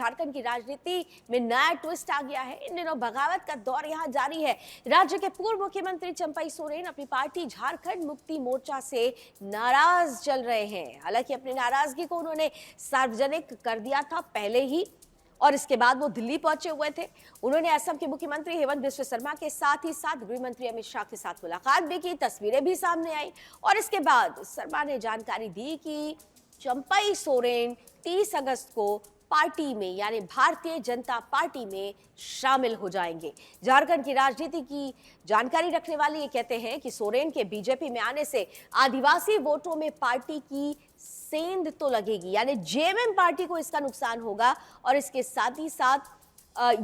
झारखंड की राजनीति में नया ट्विस्ट आ गया है। इन दिनों बगावत का दौर यहां जारी है। राज्य के पूर्व मुख्यमंत्री चंपई सोरेन अपनी पार्टी झारखंड मुक्ति मोर्चा से नाराज चल रहे हैं। हालांकि अपनी नाराजगी को उन्होंने सार्वजनिक कर दिया था पहले ही, और इसके बाद वो दिल्ली पहुंचे हुए थे। उन्होंने असम के मुख्यमंत्री हेमंत बिस्व शर्मा के साथ ही साथ गृह मंत्री अमित शाह के साथ मुलाकात भी की, तस्वीरें भी सामने आई। और इसके बाद शर्मा ने जानकारी दी कि चंपई सोरेन 30 अगस्त को पार्टी में यानी भारतीय जनता पार्टी में शामिल हो जाएंगे। झारखंड की राजनीति की जानकारी रखने वाले ये कहते हैं कि सोरेन के बीजेपी में आने से आदिवासी वोटों में पार्टी की सेंध तो लगेगी, यानी जेएमएम पार्टी को इसका नुकसान होगा। और इसके साथ ही साथ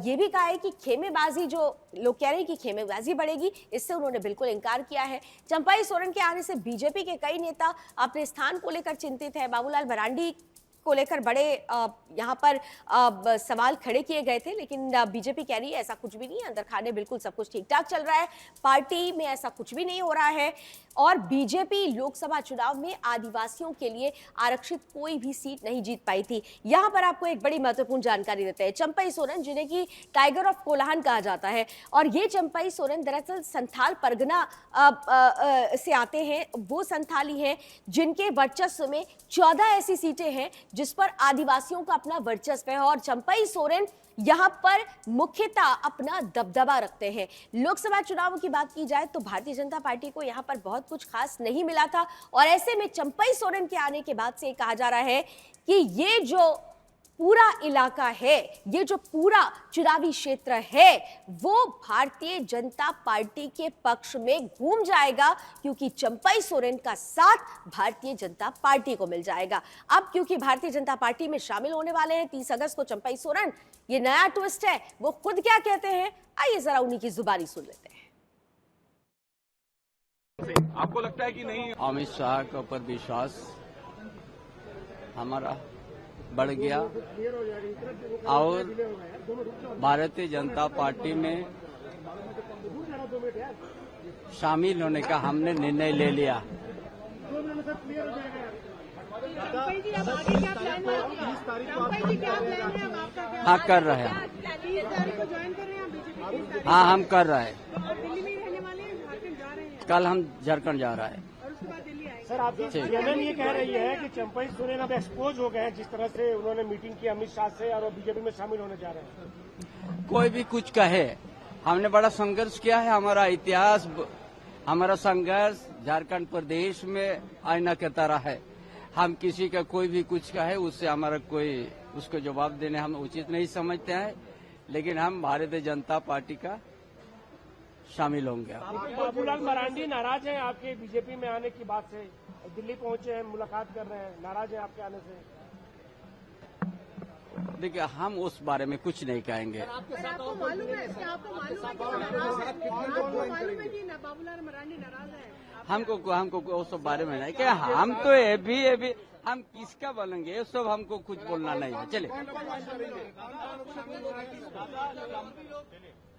ये भी कहा है कि खेमेबाजी, जो लोग कह रहे हैं कि खेमेबाजी बढ़ेगी, इससे उन्होंने बिल्कुल इनकार किया है। चंपई सोरेन के आने से बीजेपी के कई नेता अपने स्थान को लेकर चिंतित है। बाबूलाल मरांडी को लेकर बड़े यहाँ पर सवाल खड़े किए गए थे, लेकिन बीजेपी कह रही है ऐसा कुछ भी नहीं है, अंदर खाने बिल्कुल सब कुछ ठीक ठाक चल रहा है, पार्टी में ऐसा कुछ भी नहीं हो रहा है। और बीजेपी लोकसभा चुनाव में आदिवासियों के लिए आरक्षित कोई भी सीट नहीं जीत पाई थी। यहाँ पर आपको एक बड़ी महत्वपूर्ण जानकारी देते हैं। चंपई सोरेन, जिन्हें कि टाइगर ऑफ कोल्हान कहा जाता है, और ये चंपई सोरेन दरअसल संथाल परगना से आते हैं। वो संथाली हैं जिनके वर्चस्व में 14 ऐसी सीटें हैं जिस पर आदिवासियों का अपना वर्चस्व है, और चंपई सोरेन यहां पर मुख्यतः अपना दबदबा रखते हैं। लोकसभा चुनावों की बात की जाए तो भारतीय जनता पार्टी को यहां पर बहुत कुछ खास नहीं मिला था, और ऐसे में चंपई सोरेन के आने के बाद से कहा जा रहा है कि ये जो पूरा इलाका है, ये जो पूरा चुनावी क्षेत्र है, वो भारतीय जनता पार्टी के पक्ष में घूम जाएगा, क्योंकि चंपई सोरेन का साथ भारतीय जनता पार्टी को मिल जाएगा। अब क्योंकि भारतीय जनता पार्टी में शामिल होने वाले हैं 30 अगस्त को चंपई सोरेन, ये नया ट्विस्ट है। वो खुद क्या कहते हैं, आइए जरा उन्हीं की जुबानी सुन लेते हैं। आपको लगता है कि नहीं अमित शाह के ऊपर विश्वास हमारा बढ़ गया, और भारतीय जनता पार्टी में शामिल होने का हमने निर्णय ले लिया। हाँ, कर रहे हैं। हाँ, हम कर रहे हैं। कल हम झारखंड जा रहे हैं। सर, आप जेएमएम ये कह रही है कि चंपई सोरेन अब एक्सपोज हो गए हैं, जिस तरह से उन्होंने मीटिंग की अमित शाह से, और वो बीजेपी में शामिल होने जा रहे हैं। कोई भी कुछ कहे, हमने बड़ा संघर्ष किया है। हमारा इतिहास, हमारा संघर्ष झारखंड प्रदेश में आईना की तरह है। हम किसी का कोई भी कुछ कहे, उससे हमारा कोई उसको जवाब देने हम उचित नहीं समझते हैं, लेकिन हम भारतीय जनता पार्टी का शामिल होंगे। बाबूलाल मरांडी नाराज हैं आपके बीजेपी में आने की बात से, दिल्ली पहुंचे हैं, मुलाकात कर रहे हैं, नाराज हैं आपके आने से। देखिए, हम उस बारे में कुछ नहीं कहेंगे। आपको मालूम है कि बाबूलाल मरांडी नाराज है? हमको उस बारे में नहीं क्या, हम तो ये भी हम किसका बोलेंगे, ये सब हमको कुछ बोलना नहीं है। चले,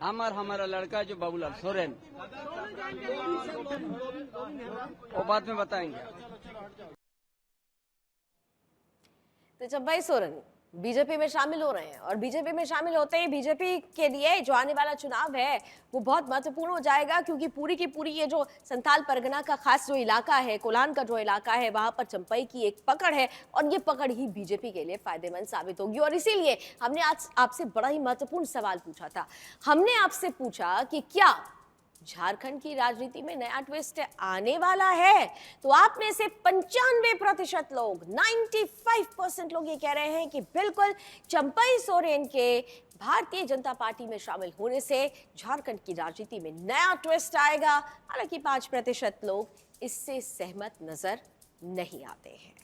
हमारा लड़का जो बाबूलाल सोरेन, वो बाद में बताएंगे। तो चंपई सोरेन बीजेपी में शामिल हो रहे हैं, और बीजेपी में शामिल होते ही बीजेपी के लिए जो आने वाला चुनाव है वो बहुत महत्वपूर्ण हो जाएगा, क्योंकि पूरी की पूरी ये जो संथाल परगना का खास जो इलाका है, कोल्हान का जो इलाका है, वहां पर चंपई की एक पकड़ है, और ये पकड़ ही बीजेपी के लिए फायदेमंद साबित होगी। और इसीलिए हमने आज आपसे बड़ा ही महत्वपूर्ण सवाल पूछा था। हमने आपसे पूछा कि क्या झारखंड की राजनीति में नया ट्विस्ट आने वाला है? तो आप में से 95% लोग, 95% लोग ये कह रहे हैं कि बिल्कुल चंपई सोरेन के भारतीय जनता पार्टी में शामिल होने से झारखंड की राजनीति में नया ट्विस्ट आएगा। हालांकि 5% लोग इससे सहमत नजर नहीं आते हैं।